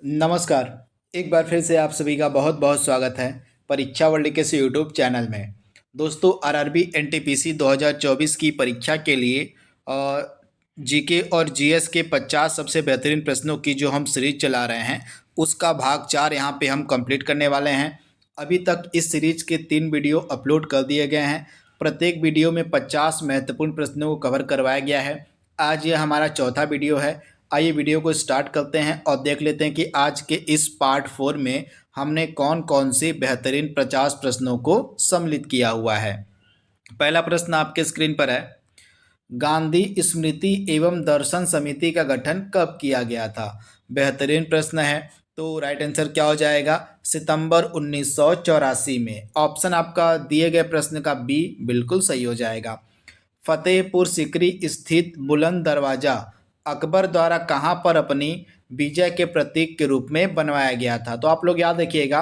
नमस्कार। एक बार फिर से आप सभी का बहुत बहुत स्वागत है परीक्षा वर्ल्ड के इस यूट्यूब चैनल में। दोस्तों, आरआरबी एनटीपीसी 2024 की परीक्षा के लिए जीके और जीएस के 50 सबसे बेहतरीन प्रश्नों की जो हम सीरीज चला रहे हैं उसका भाग 4 यहाँ पे हम कंप्लीट करने वाले हैं। अभी तक इस सीरीज के 3 वीडियो अपलोड कर दिए गए हैं। प्रत्येक वीडियो में 50 महत्वपूर्ण प्रश्नों को कवर करवाया गया है। आज यह हमारा चौथा वीडियो है। आइए वीडियो को स्टार्ट करते हैं और देख लेते हैं कि आज के इस पार्ट 4 में हमने कौन कौन से बेहतरीन 50 प्रश्नों को सम्मिलित किया हुआ है। पहला प्रश्न आपके स्क्रीन पर है, गांधी स्मृति एवं दर्शन समिति का गठन कब किया गया था। बेहतरीन प्रश्न है। तो राइट आंसर क्या हो जाएगा, सितंबर 1984 में। ऑप्शन आपका दिए गए प्रश्न का बी बिल्कुल सही हो जाएगा। फतेहपुर सीकरी स्थित बुलंद दरवाजा अकबर द्वारा कहाँ पर अपनी विजय के प्रतीक के रूप में बनवाया गया था। तो आप लोग याद रखिएगा,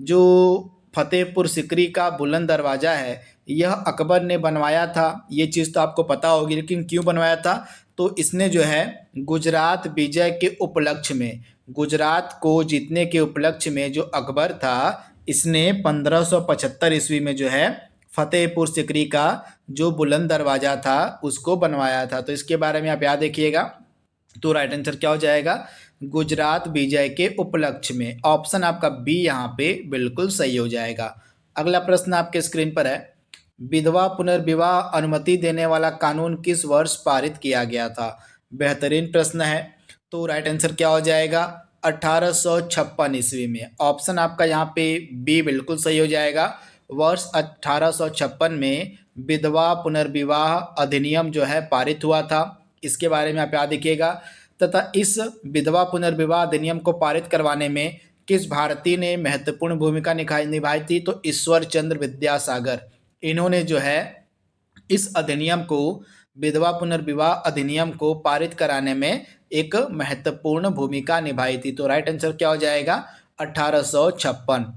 जो फतेहपुर सीकरी का बुलंद दरवाज़ा है यह अकबर ने बनवाया था। ये चीज़ तो आपको पता होगी, लेकिन क्यों बनवाया था, तो इसने जो है गुजरात विजय के उपलक्ष्य में, गुजरात को जीतने के उपलक्ष्य में जो अकबर था इसने 1575 ईस्वी में जो है फतेहपुर सीकरी का जो बुलंद दरवाज़ा था उसको बनवाया था। तो इसके बारे में आप याद रखिएगा। तो राइट आंसर क्या हो जाएगा, गुजरात विजय के उपलक्ष्य में। ऑप्शन आपका बी यहाँ पे बिल्कुल सही हो जाएगा। अगला प्रश्न आपके स्क्रीन पर है, विधवा पुनर्विवाह अनुमति देने वाला कानून किस वर्ष पारित किया गया था। बेहतरीन प्रश्न है। तो राइट आंसर क्या हो जाएगा, 1856 ईस्वी में। ऑप्शन आपका यहाँ पे बी बिल्कुल सही हो जाएगा। वर्ष 1856 में विधवा पुनर्विवाह अधिनियम जो है पारित हुआ था। इसके बारे में आप याद रखिएगा। तथा इस विधवा पुनर्विवाह अधिनियम को पारित करवाने में किस भारतीय ने महत्वपूर्ण भूमिका निभाई थी, तो ईश्वर चंद्र विद्यासागर। इन्होंने जो है इस अधिनियम को, विधवा पुनर्विवाह अधिनियम को पारित कराने में एक महत्वपूर्ण भूमिका निभाई थी। तो राइट आंसर क्या हो जाएगा, 1856।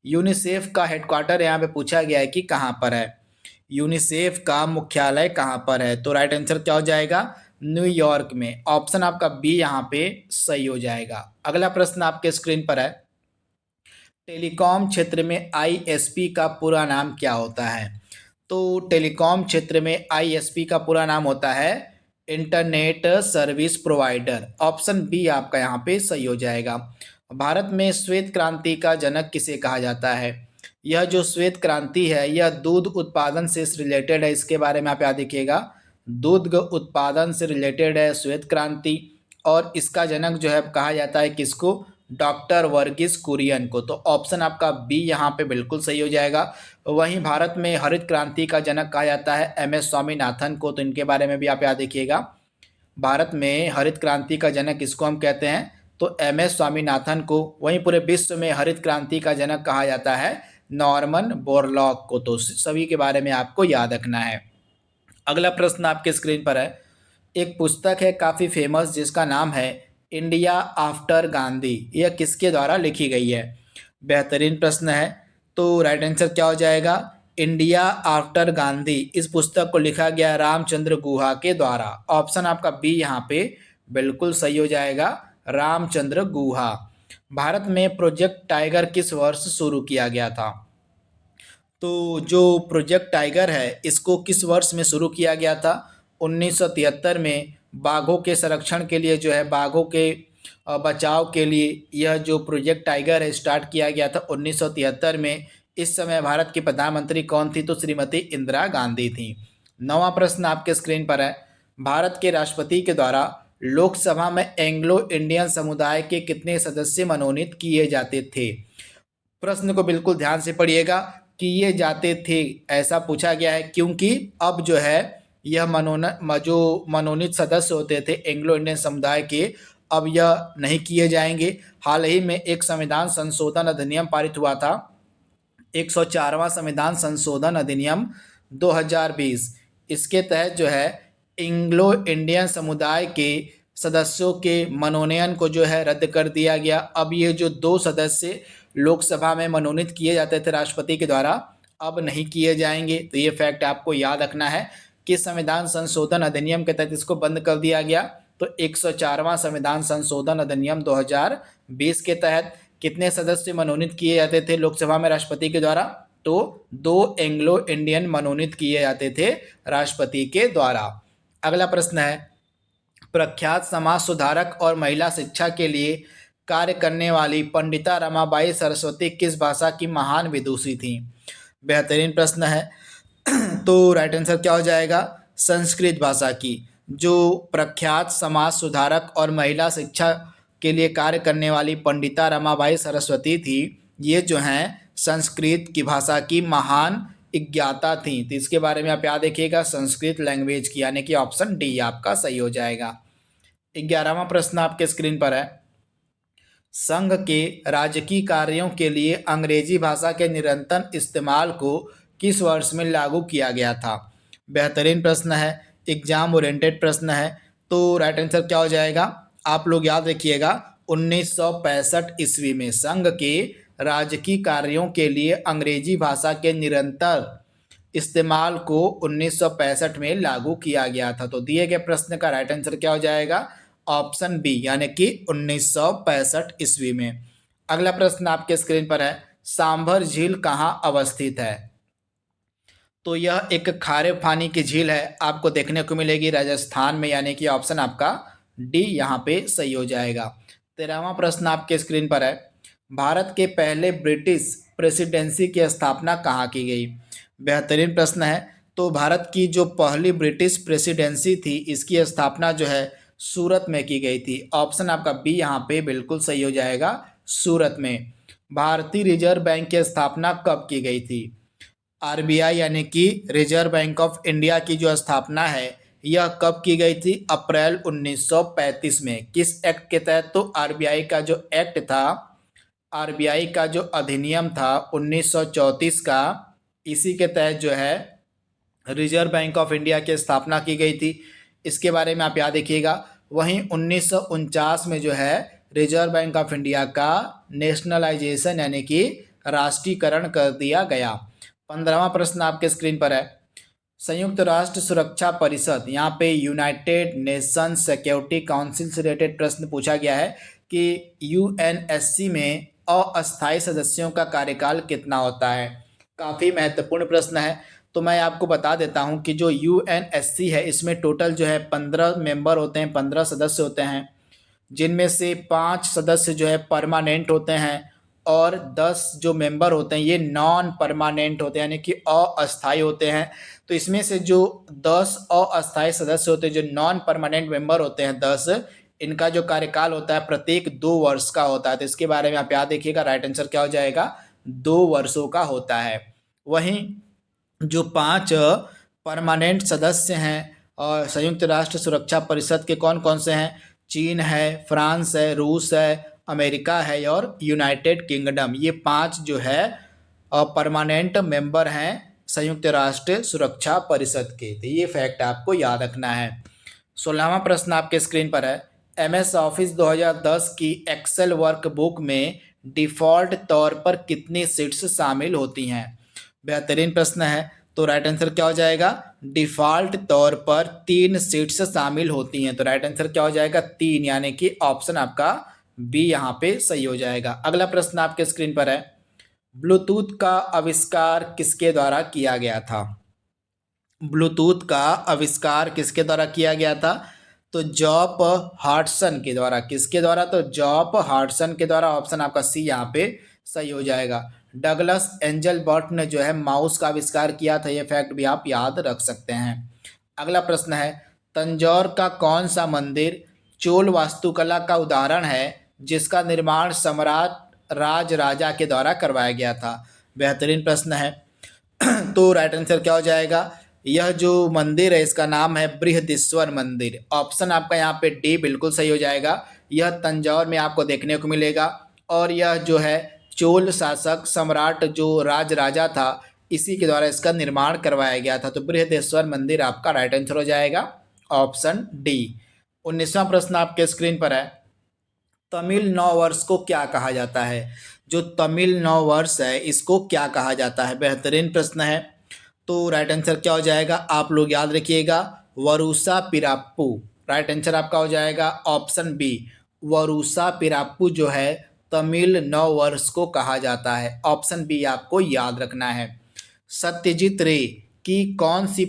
यूनिसेफ का हेडक्वार्टर यहाँ पे पूछा गया है कि कहाँ पर है। यूनिसेफ का मुख्यालय कहाँ पर है, तो राइट आंसर क्या हो जाएगा, न्यूयॉर्क में। ऑप्शन आपका बी यहाँ पे सही हो जाएगा। अगला प्रश्न आपके स्क्रीन पर है, टेलीकॉम क्षेत्र में आईएसपी का पूरा नाम क्या होता है। तो टेलीकॉम क्षेत्र में आईएसपी का पूरा नाम होता है internet service provider. Option B आपका यहाँ पे सही हो जाएगा। भारत में श्वेत क्रांति का जनक किसे कहा जाता है। यह जो श्वेत क्रांति है यह दूध उत्पादन से रिलेटेड है। इसके बारे में आप याद रखिएगा, दूध उत्पादन से रिलेटेड है श्वेत क्रांति। और इसका जनक जो है कहा जाता है किसको, डॉक्टर वर्गीस कुरियन को। तो ऑप्शन आपका बी यहाँ पे बिल्कुल सही हो जाएगा। वहीं भारत में हरित क्रांति का जनक कहा जाता है एमएस स्वामीनाथन को। तो इनके बारे में भी आप याद रखिएगा। भारत में हरित क्रांति का जनक किसको हम कहते हैं, तो एमएस स्वामीनाथन को। वहीं पूरे विश्व में हरित क्रांति का जनक कहा जाता है नॉर्मन बोरलॉग को। तो सभी के बारे में आपको याद रखना है। अगला प्रश्न आपके स्क्रीन पर है, एक पुस्तक है काफ़ी फेमस जिसका नाम है इंडिया आफ्टर गांधी। यह किसके द्वारा लिखी गई है। बेहतरीन प्रश्न है। तो राइट आंसर क्या हो जाएगा, इंडिया आफ्टर गांधी। इस पुस्तक को लिखा गया रामचंद्र गुहा के द्वारा। ऑप्शन आपका बी यहाँ पे बिल्कुल सही हो जाएगा, रामचंद्र गुहा। भारत में प्रोजेक्ट टाइगर किस वर्ष शुरू किया गया था। तो जो प्रोजेक्ट टाइगर है इसको किस वर्ष में शुरू किया गया था, 1973 में। बाघों के संरक्षण के लिए जो है, बाघों के बचाव के लिए यह जो प्रोजेक्ट टाइगर है स्टार्ट किया गया था 1973 में। इस समय भारत की प्रधानमंत्री कौन थी, तो श्रीमती इंदिरा गांधी थी। नवा प्रश्न आपके स्क्रीन पर है, भारत के राष्ट्रपति के द्वारा लोकसभा में एंग्लो इंडियन समुदाय के कितने सदस्य मनोनीत किए जाते थे। प्रश्न को बिल्कुल ध्यान से पढ़िएगा कि ये जाते थे ऐसा पूछा गया है, क्योंकि अब जो है यह जो मनोनीत सदस्य होते थे एंग्लो इंडियन समुदाय के, अब यह नहीं किए जाएंगे। हाल ही में एक संविधान संशोधन अधिनियम पारित हुआ था, 104वां संविधान संशोधन अधिनियम 2020। इसके तहत जो है एंग्लो इंडियन समुदाय के सदस्यों के मनोनयन को जो है रद्द कर दिया गया। अब ये जो 2 सदस्य लोकसभा में मनोनीत किए जाते थे राष्ट्रपति के द्वारा, अब नहीं किए जाएंगे। तो ये फैक्ट आपको याद रखना है कि संविधान संशोधन अधिनियम के तहत इसको बंद कर दिया गया। तो 104वां संविधान संशोधन अधिनियम 2020 के तहत कितने सदस्य मनोनीत किए जाते थे लोकसभा में राष्ट्रपति के द्वारा? तो 2 एंग्लो इंडियन मनोनीत किए जाते थे राष्ट्रपति के द्वारा। अगला प्रश्न है, प्रख्यात समाज सुधारक और महिला शिक्षा के लिए कार्य करने वाली पंडिता रमाबाई सरस्वती किस भाषा की महान विदुषी थी? बेहतरीन प्रश्न है। तो राइट आंसर क्या हो जाएगा? संस्कृत भाषा की। जो प्रख्यात समाज सुधारक और महिला शिक्षा के लिए कार्य करने वाली पंडिता रमाबाई सरस्वती थी, ये जो हैं संस्कृत की भाषा की महान ज्ञाता थी। तो इसके बारे में आप याद रखिएगा, संस्कृत लैंग्वेज की, यानी कि ऑप्शन डी आपका सही हो जाएगा। 11वां प्रश्न आपके स्क्रीन पर है, संघ के राजकीय कार्यों के लिए अंग्रेजी भाषा के निरंतर इस्तेमाल को किस वर्ष में लागू किया गया था? बेहतरीन प्रश्न है, एग्जाम ओरिएंटेड प्रश्न है। तो राइट आंसर क्या हो जाएगा? आप लोग याद रखिएगा, 1965 ईस्वी में संघ के राजकीय कार्यों के लिए अंग्रेजी भाषा के निरंतर इस्तेमाल को 1965 में लागू किया गया था। तो दिए गए प्रश्न का राइट आंसर क्या हो जाएगा? ऑप्शन बी, यानी कि 1965 ईस्वी में। अगला प्रश्न आपके स्क्रीन पर है, सांभर झील कहाँ अवस्थित है? तो यह एक खारे पानी की झील है, आपको देखने को मिलेगी राजस्थान में, यानी कि ऑप्शन आपका डी यहाँ पे सही हो जाएगा। 13वां प्रश्न आपके स्क्रीन पर है, भारत के पहले ब्रिटिश प्रेसिडेंसी की स्थापना कहाँ की गई? बेहतरीन प्रश्न है। तो भारत की जो पहली ब्रिटिश प्रेसिडेंसी थी, इसकी स्थापना जो है सूरत में की गई थी। ऑप्शन आपका बी यहाँ पे बिल्कुल सही हो जाएगा, सूरत में। भारतीय रिजर्व बैंक की स्थापना कब की गई थी? आरबीआई यानी कि रिजर्व बैंक ऑफ इंडिया की जो स्थापना है, यह कब की गई थी? अप्रैल 1935 में। किस एक्ट के तहत? तो आरबीआई का जो एक्ट था, आरबीआई का जो अधिनियम था 1934 का, इसी के तहत जो है रिजर्व बैंक ऑफ इंडिया की स्थापना की गई थी। इसके बारे में आप याद रखिएगा। वहीं 1949 में जो है रिजर्व बैंक ऑफ इंडिया का नेशनलाइजेशन यानी कि राष्ट्रीयकरण कर दिया गया। 15वां प्रश्न आपके स्क्रीन पर है, संयुक्त राष्ट्र सुरक्षा परिषद, यहाँ पे यूनाइटेड नेशन सिक्योरिटी काउंसिल से रिलेटेड प्रश्न पूछा गया है कि यूएनएससी में अस्थायी सदस्यों का कार्यकाल कितना होता है? काफ़ी महत्वपूर्ण प्रश्न है। तो मैं आपको बता देता हूं कि जो यूएनएससी है, इसमें टोटल जो है 15 मेंबर होते हैं, 15 सदस्य होते हैं, जिनमें से 5 सदस्य जो है परमानेंट होते हैं और 10 जो मेंबर होते हैं ये नॉन परमानेंट होते हैं, यानी कि अस्थायी होते हैं। तो इसमें से जो 10 अस्थायी सदस्य होते हैं, जो नॉन परमानेंट मेंबर होते हैं 10, इनका जो कार्यकाल होता है प्रत्येक 2 वर्ष का होता है। तो इसके बारे में आप याद रखिएगा, राइट आंसर क्या हो जाएगा? 2 वर्षों का होता है। वहीं जो 5 परमानेंट सदस्य हैं और संयुक्त राष्ट्र सुरक्षा परिषद के कौन कौन से हैं? चीन है, फ्रांस है, रूस है, अमेरिका है और यूनाइटेड किंगडम। ये 5 जो है परमानेंट मेंबर हैं संयुक्त राष्ट्र सुरक्षा परिषद के। तो ये फैक्ट आपको याद रखना है। 16वां प्रश्न आपके स्क्रीन पर है, एमएस ऑफिस 2010 की एक्सेल वर्कबुक में डिफ़ॉल्ट तौर पर कितनी सीट्स शामिल होती हैं? बेहतरीन प्रश्न है। तो राइट आंसर क्या हो जाएगा? डिफ़ॉल्ट तौर पर 3 सीट्स शामिल होती हैं। तो राइट आंसर क्या हो जाएगा? 3, यानी कि ऑप्शन आपका बी यहाँ पे सही हो जाएगा। अगला प्रश्न आपके स्क्रीन पर है, ब्लूटूथ का आविष्कार किसके द्वारा किया गया था? ब्लूटूथ का आविष्कार किसके द्वारा किया गया था? तो जॉब हार्टसन के द्वारा। किसके द्वारा? तो जॉब हार्टसन के द्वारा। ऑप्शन आपका सी यहाँ पे सही हो जाएगा। डगलस एंजलबर्ट ने जो है माउस का आविष्कार किया था, ये फैक्ट भी आप याद रख सकते हैं। अगला प्रश्न है, तंजौर का कौन सा मंदिर चोल वास्तुकला का उदाहरण है जिसका निर्माण सम्राट राजराजा के द्वारा करवाया गया था? बेहतरीन प्रश्न है। तो राइट आंसर क्या हो जाएगा? यह जो मंदिर है इसका नाम है बृहदीश्वर मंदिर। ऑप्शन आपका यहाँ पे डी बिल्कुल सही हो जाएगा। यह तंजौर में आपको देखने को मिलेगा और यह जो है चोल शासक सम्राट जो राजराजा था, इसी के द्वारा इसका निर्माण करवाया गया था। तो बृहदेश्वर मंदिर आपका राइट आंसर हो जाएगा, ऑप्शन डी। 19वां प्रश्न आपके स्क्रीन पर है, तमिल नववर्ष को क्या कहा जाता है? जो तमिल नववर्ष है इसको क्या कहा जाता है? बेहतरीन प्रश्न है। तो राइट आंसर क्या हो जाएगा? आप लोग याद रखिएगा, वरुसा पिराप्पू। राइट आंसर आपका हो जाएगा ऑप्शन बी, वरुसा पिराप्पू जो है तमिल नव वर्ष को कहा जाता है। ऑप्शन बी आपको याद रखना है। सत्यजीत रे की कौन सी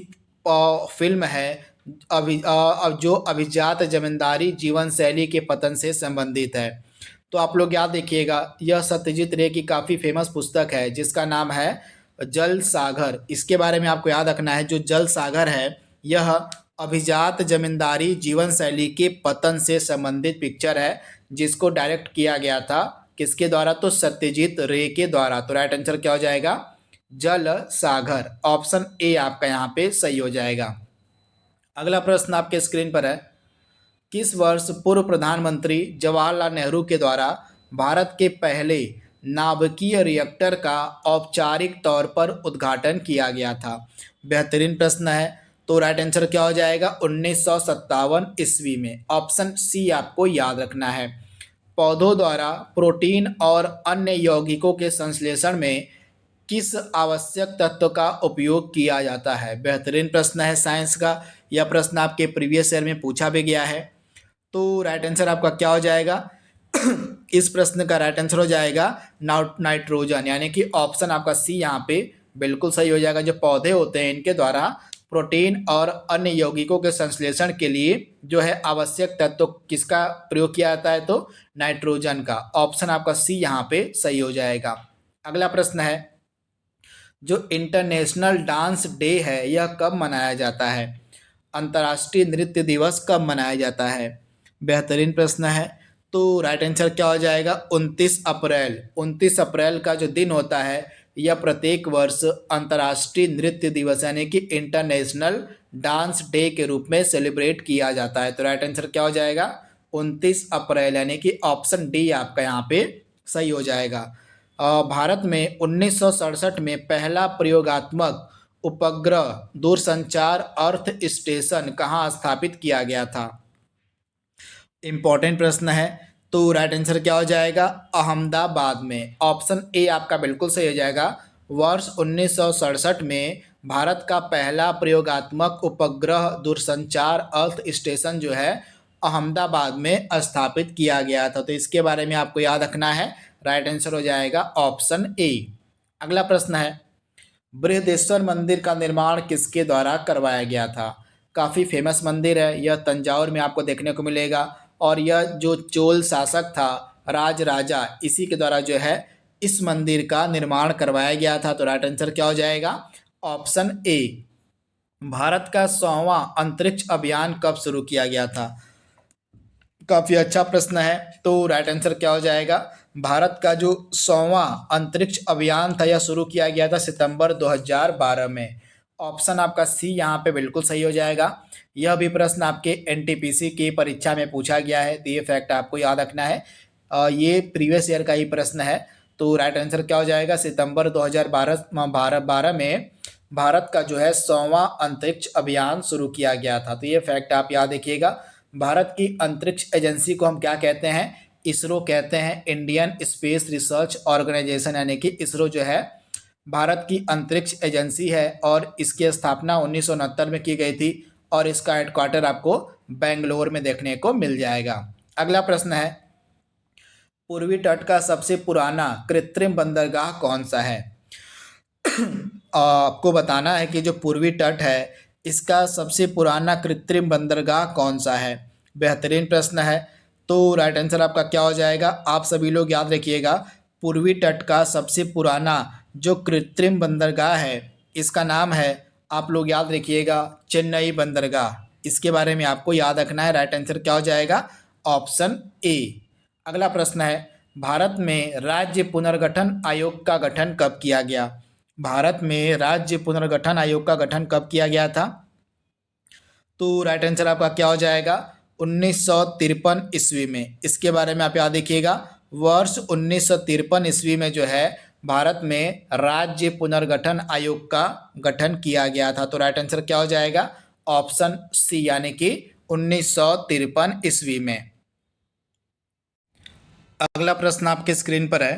फिल्म है जो अभिजात जमींदारी जीवन शैली के पतन से संबंधित है? तो आप लोग याद देखिएगा, यह सत्यजीत रे की काफ़ी फेमस पुस्तक है जिसका नाम है जल सागर। इसके बारे में आपको याद रखना है, जो जल सागर है यह अभिजात जमींदारी जीवन शैली के पतन से संबंधित पिक्चर है, जिसको डायरेक्ट किया गया था किसके द्वारा? तो सत्यजीत रे के द्वारा। तो राइट आंसर क्या हो जाएगा? जल सागर। ऑप्शन ए आपका यहाँ पे सही हो जाएगा। अगला प्रश्न आपके स्क्रीन पर है, किस वर्ष पूर्व प्रधानमंत्री जवाहरलाल नेहरू के द्वारा भारत के पहले नाभिकीय रिएक्टर का औपचारिक तौर पर उद्घाटन किया गया था? बेहतरीन प्रश्न है। तो राइट आंसर क्या हो जाएगा? 1957 ईस्वी में। ऑप्शन सी आपको याद रखना है। पौधों द्वारा प्रोटीन और अन्य यौगिकों के संश्लेषण में किस आवश्यक तत्व का उपयोग किया जाता है? बेहतरीन प्रश्न है साइंस का। यह प्रश्न आपके प्रीवियस ईयर में पूछा भी गया है। तो राइट आंसर आपका क्या हो जाएगा? इस प्रश्न का राइट आंसर हो जाएगा नाइट्रोजन, यानी कि ऑप्शन आपका सी यहाँ पे बिल्कुल सही हो जाएगा। जो पौधे होते हैं इनके द्वारा प्रोटीन और अन्य यौगिकों के संश्लेषण के लिए जो है आवश्यक तत्व किसका प्रयोग किया जाता है? तो नाइट्रोजन का। ऑप्शन आपका सी यहाँ पे सही हो जाएगा। अगला प्रश्न है, जो इंटरनेशनल डांस डे है यह कब मनाया जाता है? अंतर्राष्ट्रीय नृत्य दिवस कब मनाया जाता है? बेहतरीन प्रश्न है। तो राइट आंसर क्या हो जाएगा? 29 अप्रैल। 29 अप्रैल का जो दिन होता है यह प्रत्येक वर्ष अंतर्राष्ट्रीय नृत्य दिवस यानी कि इंटरनेशनल डांस डे के रूप में सेलिब्रेट किया जाता है। तो राइट आंसर क्या हो जाएगा? 29 अप्रैल, यानी कि ऑप्शन डी आपका यहाँ पे सही हो जाएगा। भारत में 1967 में पहला प्रयोगात्मक उपग्रह दूरसंचार अर्थ स्टेशन कहाँ स्थापित किया गया था? इंपॉर्टेंट प्रश्न है। तो राइट आंसर क्या हो जाएगा? अहमदाबाद में। ऑप्शन ए आपका बिल्कुल सही हो जाएगा। वर्ष 1967 में भारत का पहला प्रयोगात्मक उपग्रह दूरसंचार अर्थ स्टेशन जो है अहमदाबाद में स्थापित किया गया था। तो इसके बारे में आपको याद रखना है। राइट आंसर हो जाएगा ऑप्शन ए। अगला प्रश्न है, बृहदेश्वर मंदिर का निर्माण किसके द्वारा करवाया गया था? काफ़ी फेमस मंदिर है, यह तंजावुर में आपको देखने को मिलेगा और यह जो चोल शासक था राज राजा इसी के द्वारा जो है इस मंदिर का निर्माण करवाया गया था। तो राइट आंसर क्या हो जाएगा? Option A. भारत का 100वां अंतरिक्ष अभियान कब शुरू किया गया था? काफ़ी अच्छा प्रश्न है। तो राइट आंसर क्या हो जाएगा? भारत का जो 100वां अंतरिक्ष अभियान था यह शुरू किया गया था सितंबर 2012 में। ऑप्शन आपका सी यहाँ पे बिल्कुल सही हो जाएगा। यह भी प्रश्न आपके एनटीपीसी की परीक्षा में पूछा गया है, तो ये फैक्ट आपको याद रखना है। ये प्रीवियस ईयर का ही प्रश्न है। तो राइट आंसर क्या हो जाएगा? सितंबर 2012 में भारत का जो है 100वां अंतरिक्ष अभियान शुरू किया गया था। तो ये फैक्ट आप याद रखिएगा। भारत की अंतरिक्ष एजेंसी को हम क्या कहते हैं? इसरो कहते हैं, इंडियन स्पेस रिसर्च ऑर्गेनाइजेशन, यानी कि इसरो जो है भारत की अंतरिक्ष एजेंसी है और इसकी स्थापना 1969 में की गई थी और इसका हेडक्वार्टर आपको बेंगलोर में देखने को मिल जाएगा। अगला प्रश्न है, पूर्वी तट का सबसे पुराना कृत्रिम बंदरगाह कौन सा है? आपको बताना है कि जो पूर्वी तट है इसका सबसे पुराना कृत्रिम बंदरगाह कौन सा है? बेहतरीन प्रश्न है। तो राइट आंसर आपका क्या हो जाएगा? आप सभी लोग याद रखिएगा, पूर्वी तट का सबसे पुराना जो कृत्रिम बंदरगाह है इसका नाम है, आप लोग याद रखिएगा, चेन्नई बंदरगाह। इसके बारे में आपको याद रखना है। राइट आंसर क्या हो जाएगा? Option A. अगला प्रश्न है, भारत में राज्य पुनर्गठन आयोग का गठन कब किया गया? भारत में राज्य पुनर्गठन आयोग का गठन कब किया गया था? तो राइट आंसर आपका क्या हो जाएगा? 1953 ईस्वी में। इसके बारे में आप याद रखिएगा, वर्ष 1953 ईस्वी में जो है भारत में राज्य पुनर्गठन आयोग का गठन किया गया था। तो राइट आंसर क्या हो जाएगा? ऑप्शन सी, यानी कि 1953 ईस्वी में। अगला प्रश्न आपके स्क्रीन पर है,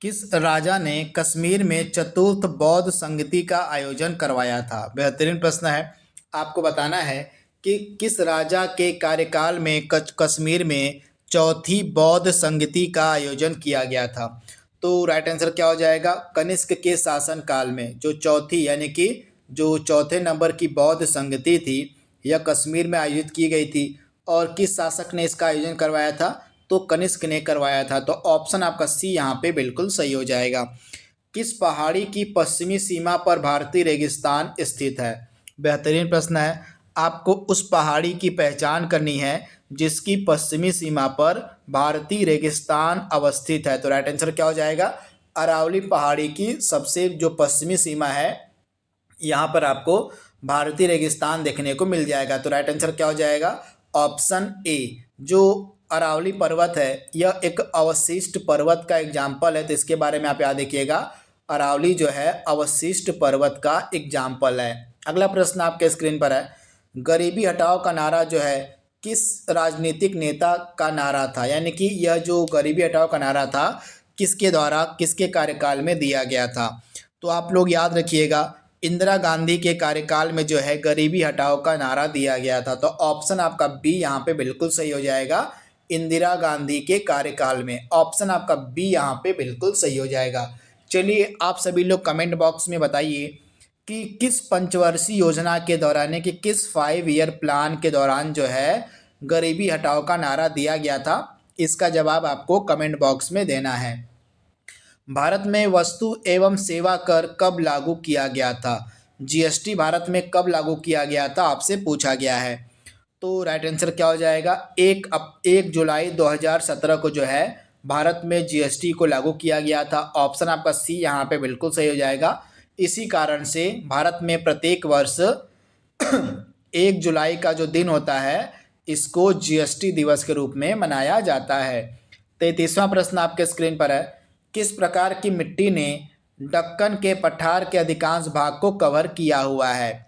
किस राजा ने कश्मीर में चतुर्थ बौद्ध संगति का आयोजन करवाया था? बेहतरीन प्रश्न है। आपको बताना है कि किस राजा के कार्यकाल में कश्मीर में चौथी बौद्ध संगति का आयोजन किया गया था? तो राइट आंसर क्या हो जाएगा? कनिष्क के शासन काल में जो चौथी यानी कि जो चौथे नंबर की बौद्ध संगति थी यह कश्मीर में आयोजित की गई थी। और किस शासक ने इसका आयोजन करवाया था? तो कनिष्क ने करवाया था। तो ऑप्शन आपका सी यहाँ पे बिल्कुल सही हो जाएगा। किस पहाड़ी की पश्चिमी सीमा पर भारतीय रेगिस्तान स्थित है? बेहतरीन प्रश्न है। आपको उस पहाड़ी की पहचान करनी है जिसकी पश्चिमी सीमा पर भारतीय रेगिस्तान अवस्थित है। तो राइट आंसर क्या हो जाएगा? अरावली पहाड़ी की सबसे जो पश्चिमी सीमा है यहाँ पर आपको भारतीय रेगिस्तान देखने को मिल जाएगा। तो राइट आंसर क्या हो जाएगा? Option A. जो अरावली पर्वत है यह एक अवशिष्ट पर्वत का एग्जाम्पल है। तो इसके बारे में आप याद रखिएगा, अरावली जो है अवशिष्ट पर्वत का एग्जाम्पल है। अगला प्रश्न आपके स्क्रीन पर है, गरीबी हटाओ का नारा जो है किस राजनीतिक नेता का नारा था? यानी कि यह जो गरीबी हटाओ का नारा था किसके द्वारा किसके कार्यकाल में दिया गया था? तो आप लोग याद रखिएगा, इंदिरा गांधी के कार्यकाल में जो है गरीबी हटाओ का नारा दिया गया था। तो ऑप्शन आपका बी यहाँ पे बिल्कुल सही हो जाएगा। इंदिरा गांधी के कार्यकाल में ऑप्शन आपका बी यहाँ पे बिल्कुल सही हो जाएगा। चलिए आप सभी लोग कमेंट बॉक्स में बताइए कि किस पंचवर्षीय योजना के दौरान यानी कि किस 5 ईयर प्लान के दौरान जो है गरीबी हटाओ का नारा दिया गया था? इसका जवाब आपको कमेंट बॉक्स में देना है। भारत में वस्तु एवं सेवा कर कब लागू किया गया था? जीएसटी भारत में कब लागू किया गया था आपसे पूछा गया है। तो राइट आंसर क्या हो जाएगा? 1 जुलाई 2017 को जो है भारत में जीएसटी को लागू किया गया था। ऑप्शन आपका सी यहाँ पे बिल्कुल सही हो जाएगा। इसी कारण से भारत में प्रत्येक वर्ष 1 जुलाई का जो दिन होता है इसको जीएसटी दिवस के रूप में मनाया जाता है। 33वां प्रश्न आपके स्क्रीन पर है, किस प्रकार की मिट्टी ने दक्कन के पठार के अधिकांश भाग को कवर किया हुआ है?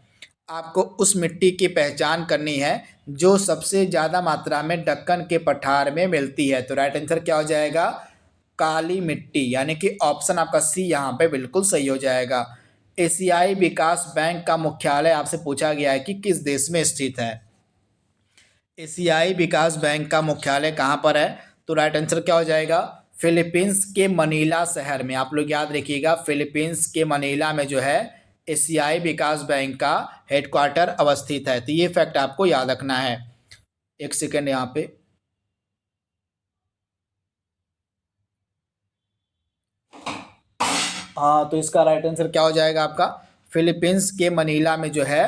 आपको उस मिट्टी की पहचान करनी है जो सबसे ज़्यादा मात्रा में दक्कन के पठार में मिलती है। तो राइट आंसर क्या हो जाएगा? काली मिट्टी, यानी कि ऑप्शन आपका सी यहाँ पे बिल्कुल सही हो जाएगा। एशियाई विकास बैंक का मुख्यालय आपसे पूछा गया है कि किस देश में स्थित है? एशियाई विकास बैंक का मुख्यालय कहाँ पर है? तो राइट आंसर क्या हो जाएगा? फिलीपींस के मनीला शहर में। आप लोग याद रखिएगा, फिलीपींस के मनीला में जो है एशियाई विकास बैंक का हेडक्वार्टर अवस्थित है। तो ये फैक्ट आपको याद रखना है। एक सेकेंड यहाँ पे, हाँ, तो इसका राइट आंसर क्या हो जाएगा आपका? फिलीपींस के मनीला में जो है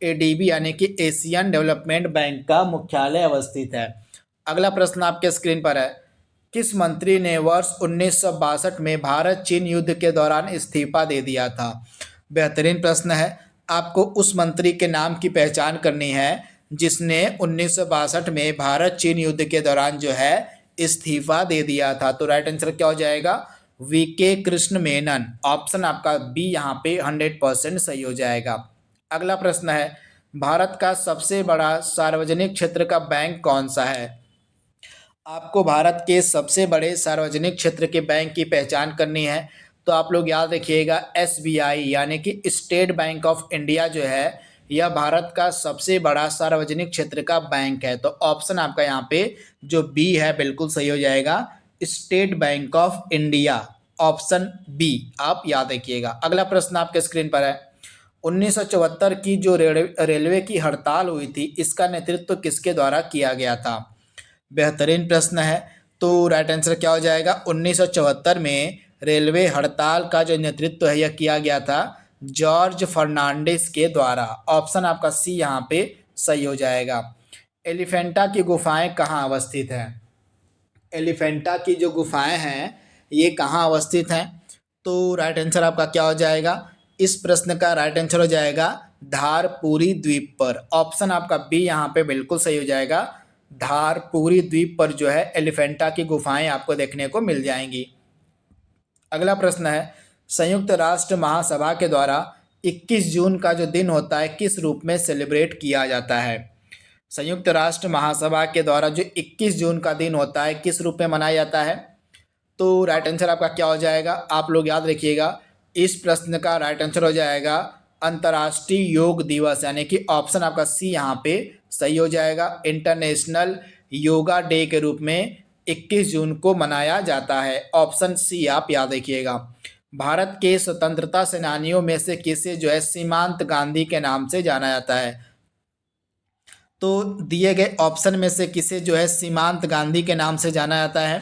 एडीबी यानी कि एशियन डेवलपमेंट बैंक का मुख्यालय अवस्थित है। अगला प्रश्न आपके स्क्रीन पर है, किस मंत्री ने वर्ष 1962 में भारत चीन युद्ध के दौरान इस्तीफा दे दिया था? बेहतरीन प्रश्न है। आपको उस मंत्री के नाम की पहचान करनी है जिसने 1962 में भारत चीन युद्ध के दौरान जो है इस्तीफा दे दिया था। तो राइट आंसर क्या हो जाएगा? वीके कृष्ण मेनन। ऑप्शन आपका बी यहाँ पे 100% सही हो जाएगा। अगला प्रश्न है, भारत का सबसे बड़ा सार्वजनिक क्षेत्र का बैंक कौन सा है? आपको भारत के सबसे बड़े सार्वजनिक क्षेत्र के बैंक की पहचान करनी है। तो आप लोग याद रखिएगा, एसबीआई यानी कि स्टेट बैंक ऑफ इंडिया जो है यह भारत का सबसे बड़ा सार्वजनिक क्षेत्र का बैंक है। तो ऑप्शन आपका यहाँ पे जो बी है बिल्कुल सही हो जाएगा, State Bank of India. Option B आप याद रखिएगा। अगला प्रश्न आपके स्क्रीन पर है, 1974 की जो रेलवे की हड़ताल हुई थी इसका नेतृत्व किसके द्वारा किया गया था? बेहतरीन प्रश्न है। तो राइट आंसर क्या हो जाएगा? 1974 में रेलवे हड़ताल का जो नेतृत्व है यह किया गया था जॉर्ज फर्नांडिस के द्वारा। ऑप्शन आपका सी यहाँ पे सही हो जाएगा। एलिफेंटा की गुफाएं कहाँ अवस्थित हैं? एलिफेंटा की जो गुफाएं हैं ये कहाँ अवस्थित हैं? तो राइट आंसर आपका क्या हो जाएगा? इस प्रश्न का राइट आंसर हो जाएगा धारपुरी द्वीप पर। ऑप्शन आपका बी यहाँ पे बिल्कुल सही हो जाएगा। धारपुरी द्वीप पर जो है एलिफेंटा की गुफाएं आपको देखने को मिल जाएंगी। अगला प्रश्न है, संयुक्त राष्ट्र महासभा के द्वारा 21 जून का जो दिन होता है किस रूप में सेलिब्रेट किया जाता है? संयुक्त राष्ट्र महासभा के द्वारा जो 21 जून का दिन होता है किस रूप में मनाया जाता है? तो राइट आंसर आपका क्या हो जाएगा? आप लोग याद रखिएगा, इस प्रश्न का राइट आंसर हो जाएगा अंतर्राष्ट्रीय योग दिवस, यानी कि ऑप्शन आपका सी यहाँ पे सही हो जाएगा। इंटरनेशनल योगा डे के रूप में 21 जून को मनाया जाता है। ऑप्शन सी आप याद रखिएगा। भारत के स्वतंत्रता सेनानियों में से किसे जो है सीमांत गांधी के नाम से जाना जाता है? तो दिए गए ऑप्शन में से किसे जो है सीमांत गांधी के नाम से जाना जाता है?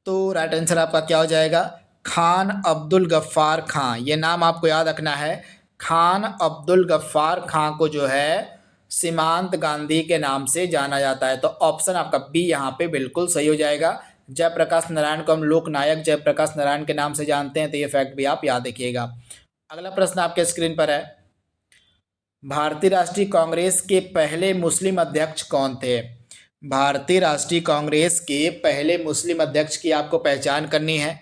तो राइट आंसर आपका क्या हो जाएगा? खान अब्दुल गफ्फार खां। ये नाम आपको याद रखना है। खान अब्दुल गफ्फार खां को जो है सीमांत गांधी के नाम से जाना जाता है। तो ऑप्शन आपका बी यहाँ पे बिल्कुल सही हो जाएगा। जयप्रकाश नारायण को हम लोकनायक जयप्रकाश नारायण के नाम से जानते हैं, तो ये फैक्ट भी आप याद रखिएगा। अगला प्रश्न आपके स्क्रीन पर है। भारतीय राष्ट्रीय कांग्रेस के पहले मुस्लिम अध्यक्ष कौन थे? भारतीय राष्ट्रीय कांग्रेस के पहले मुस्लिम अध्यक्ष की आपको पहचान करनी है।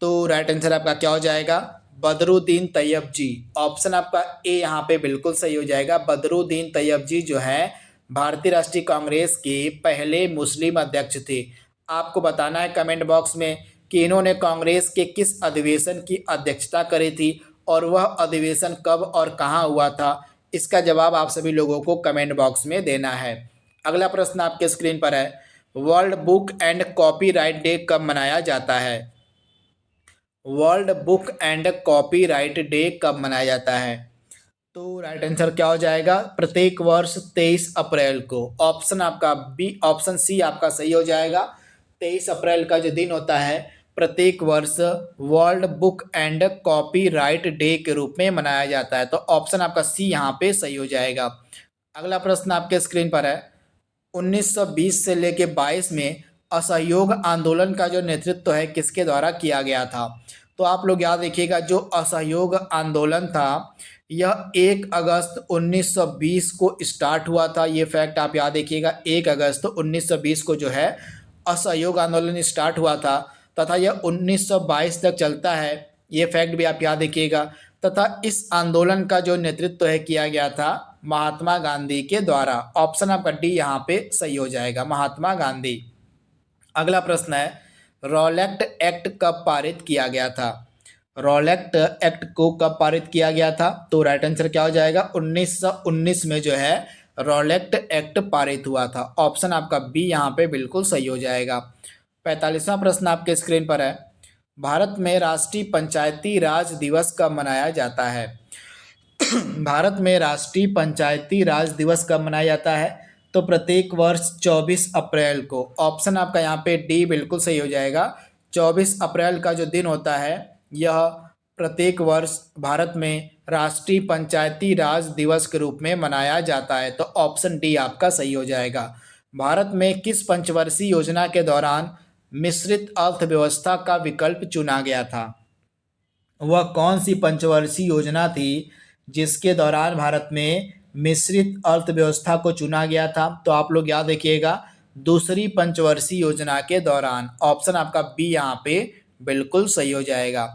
तो राइट आंसर आपका क्या हो जाएगा? बदरुद्दीन तैयब जी। ऑप्शन आपका ए यहाँ पे बिल्कुल सही हो जाएगा। बदरुद्दीन तैयब जी जो है भारतीय राष्ट्रीय कांग्रेस के पहले मुस्लिम अध्यक्ष थे। आपको बताना है कमेंट बॉक्स में कि इन्होंने कांग्रेस के किस अधिवेशन की अध्यक्षता करी थी और वह अधिवेशन कब और कहाँ हुआ था। इसका जवाब आप सभी लोगों को कमेंट बॉक्स में देना है। अगला प्रश्न आपके स्क्रीन पर है। World book and copyright day कब मनाया जाता है? World book and copyright day कब मनाया जाता है? तो राइट आंसर क्या हो जाएगा? प्रत्येक वर्ष 23 अप्रैल को। ऑप्शन आपका बी, ऑप्शन सी आपका सही हो जाएगा। 23 अप्रैल का जो दिन होता है प्रत्येक वर्ष world book and copyright day के रूप में मनाया जाता है। तो ऑप्शन आपका सी यहाँ पे सही हो जाएगा। अगला प्रश्न आपके स्क्रीन पर है। 1920 से लेके 22 में असहयोग आंदोलन का जो नेतृत्व है किसके द्वारा किया गया था? तो आप लोग याद रखिएगा, जो असहयोग आंदोलन था यह 1 अगस्त 1920 को स्टार्ट हुआ था। ये फैक्ट आप याद रखिएगा। 1 अगस्त 1920 को जो है असहयोग आंदोलन स्टार्ट हुआ था तथा यह 1922 तक चलता है। ये फैक्ट भी आप याद रखिएगा। तथा इस आंदोलन का जो नेतृत्व है किया गया था महात्मा गांधी के द्वारा। ऑप्शन आपका डी यहाँ पे सही हो जाएगा, महात्मा गांधी। अगला प्रश्न है। रॉलेट एक्ट कब पारित किया गया था? रॉलेट एक्ट को कब पारित किया गया था? तो राइट आंसर क्या हो जाएगा? 1919 में जो है रॉलेट एक्ट पारित हुआ था। ऑप्शन आपका बी यहाँ पे बिल्कुल सही हो जाएगा। 45वां प्रश्न आपके स्क्रीन पर है। भारत में राष्ट्रीय पंचायती राज दिवस कब मनाया जाता है? भारत में राष्ट्रीय पंचायती राज दिवस कब मनाया जाता है? तो प्रत्येक वर्ष 24 अप्रैल को। ऑप्शन आपका यहाँ पे डी बिल्कुल सही हो जाएगा। 24 अप्रैल का जो दिन होता है यह प्रत्येक वर्ष भारत में राष्ट्रीय पंचायती राज दिवस के रूप में मनाया जाता है। तो ऑप्शन डी आपका सही हो जाएगा। भारत में किस पंचवर्षीय योजना के दौरान मिश्रित अर्थव्यवस्था का विकल्प चुना गया था? वह कौन सी पंचवर्षीय योजना थी जिसके दौरान भारत में मिश्रित अर्थव्यवस्था को चुना गया था? तो आप लोग याद रखिएगा, दूसरी पंचवर्षीय योजना के दौरान। ऑप्शन आपका बी यहाँ पे बिल्कुल सही हो जाएगा।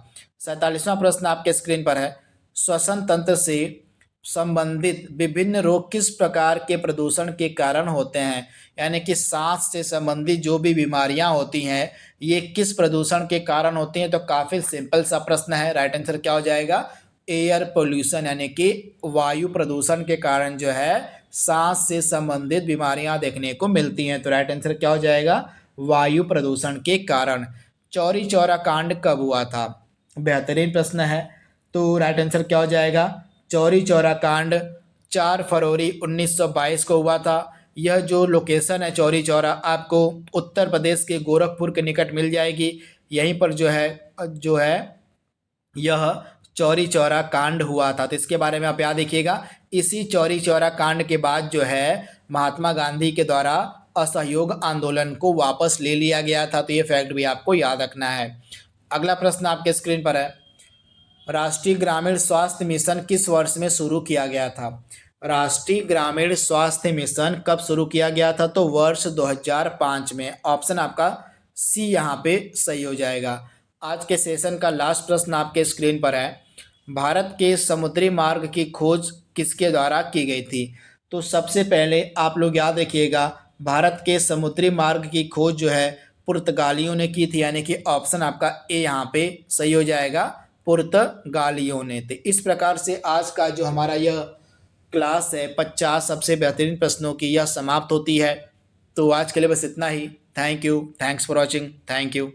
47वां प्रश्न आपके स्क्रीन पर है। श्वसन तंत्र से संबंधित विभिन्न रोग किस प्रकार के प्रदूषण के कारण होते हैं? यानी कि सांस से संबंधित जो भी बीमारियां होती हैं ये किस प्रदूषण के कारण होती हैं? तो काफ़ी सिंपल सा प्रश्न है। राइट आंसर क्या हो जाएगा? एयर पोल्यूशन, यानी कि वायु प्रदूषण के कारण जो है सांस से संबंधित बीमारियां देखने को मिलती हैं। तो राइट आंसर क्या हो जाएगा? वायु प्रदूषण के कारण। चौरी चौरा कांड कब हुआ था? बेहतरीन प्रश्न है। तो राइट आंसर क्या हो जाएगा? चौरी चौरा कांड 4 फरवरी 1922 को हुआ था। यह जो लोकेशन है चौरी चौरा आपको उत्तर प्रदेश के गोरखपुर के निकट मिल जाएगी। यहीं पर जो है यह चौरी चौरा कांड हुआ था। तो इसके बारे में आप याद रखिएगा। इसी चौरी चौरा कांड के बाद जो है महात्मा गांधी के द्वारा असहयोग आंदोलन को वापस ले लिया गया था। तो ये फैक्ट भी आपको याद रखना है। अगला प्रश्न आपके स्क्रीन पर है। राष्ट्रीय ग्रामीण स्वास्थ्य मिशन किस वर्ष में शुरू किया गया था? राष्ट्रीय ग्रामीण स्वास्थ्य मिशन कब शुरू किया गया था? तो वर्ष 2005 में। ऑप्शन आपका सी यहाँ पे सही हो जाएगा। आज के सेशन का लास्ट प्रश्न आपके स्क्रीन पर है। भारत के समुद्री मार्ग की खोज किसके द्वारा की गई थी? तो सबसे पहले आप लोग याद रखिएगा, भारत के समुद्री मार्ग की खोज जो है पुर्तगालियों ने की थी। यानी कि ऑप्शन आपका ए यहाँ पे सही हो जाएगा, पुर्तगालियों ने। तो इस प्रकार से आज का जो हमारा यह क्लास है 50 सबसे बेहतरीन प्रश्नों की, यह समाप्त होती है। तो आज के लिए बस इतना ही। Thank you, thanks for watching, thank you.